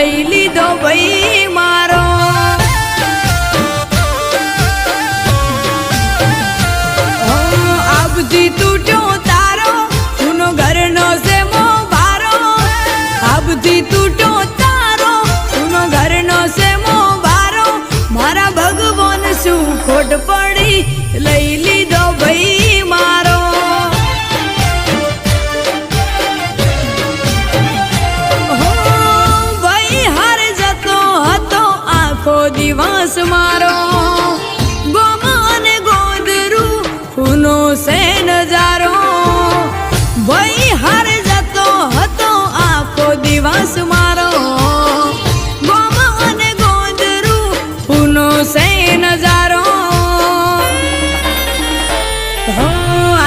લઈ લીધો ભાઈ મારો। આબથી તૂટ્યો તારો જૂનો ઘરનો છે મો ભારો। આબથી તૂટ્યો તારો જૂનો ઘરનો છે મો ભારો। મારા ભગવાન શું ખોટ પડી લઈ લીધો ભાઈ મારો। દિવસ મારો ગોમ અને ગોદરું ખૂનો સે નજારો। ભાઈ હાર જતો હતો આખો દિવસ મારો ગોમ અને ગોદરું ખૂનો સે નજારો।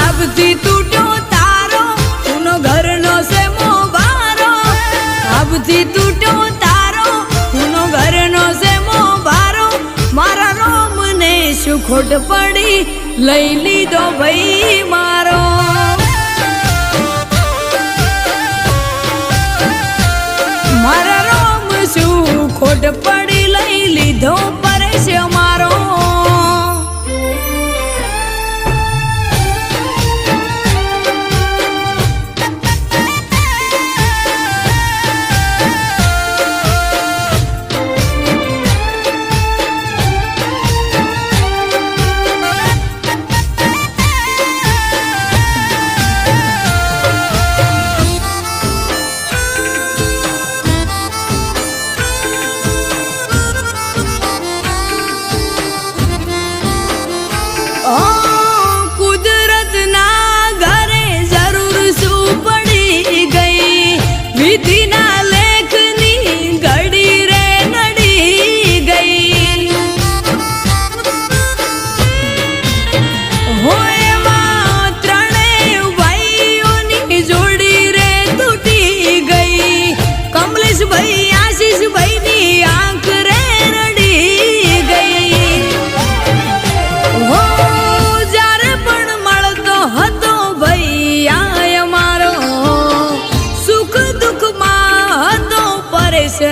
આબથી તૂટ્યો તારો ખૂનો ઘરનો સે મો ભારો। આબથી તૂટ્યો તારો ખૂનો ઘરનો સે મારા રોમ ને શું ખોટ પડી લઈ લીધો ભાઈ મારો। મારા રોમ શું ખોટ પડી લઈ લીધો પરેશ મારો।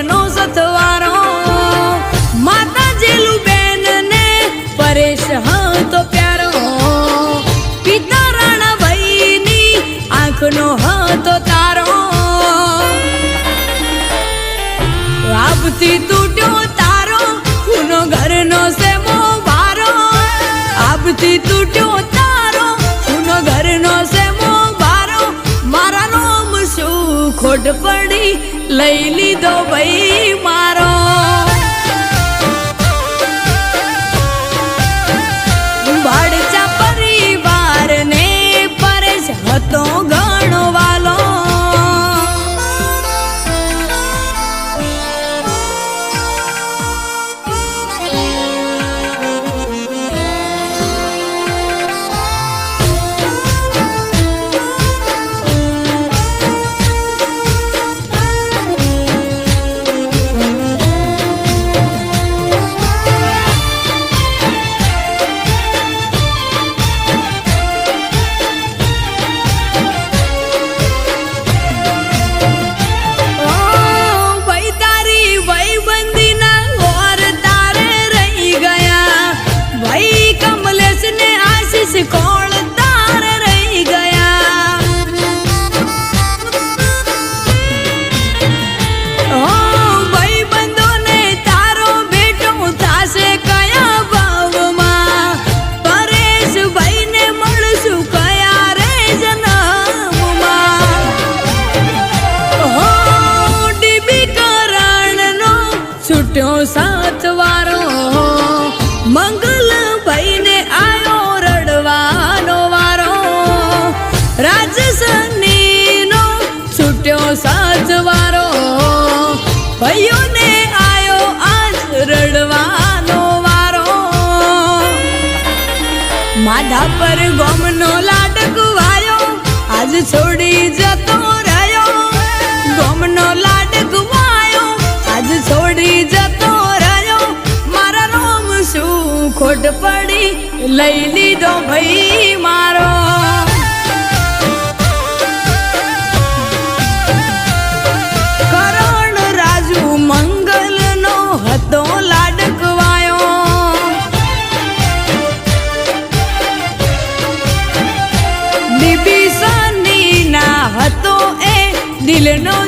નો સથવારો માતા જેલું બેન ને પરેશ હતો પ્યારો। પિતા રાણા ભાઈ ની આંખનો હતો તારો। આબથી તૂટ્યો તારો ખૂનો ઘરનો સે મો ભારો। આબથી તૂટ્યો તારો ખૂનો ઘરનો સે મો ભારો। મારા રોમ શું ખોટ પડી લઈ લીધો ભાઈ મારો। ભાડચા પરિવાર ને પરેશ હતો ઘણો વાલો। કોણ તાર રહી ગયા। ભાઈ બંધો ને તારો બેટો થાશે કયા ભાવમાં। પરેશ ભાઈ ને મળશું કયા રે જન્મમાં। ડીબી કરણ નો છૂટ્યો સાથ વારો। મંગલ ભાઈ ને આયો રડવાનો વારો। રાજસની નો છૂટ્યો સાજવારો। ભાઈઓને આયો આજ રડવાનો વારો। માધા પર ગોમનો લાડકવાયો આજ છોડી જતો રહ્યો। ગોમનો લાડકવાયો આજ છોડી જતો રહ્યો। મારા રોમ શું ખોટ પડી લઈ લીધો ભાઈ મારો। કરણ રાજુ બીબી સની ના હતો એ દિલનો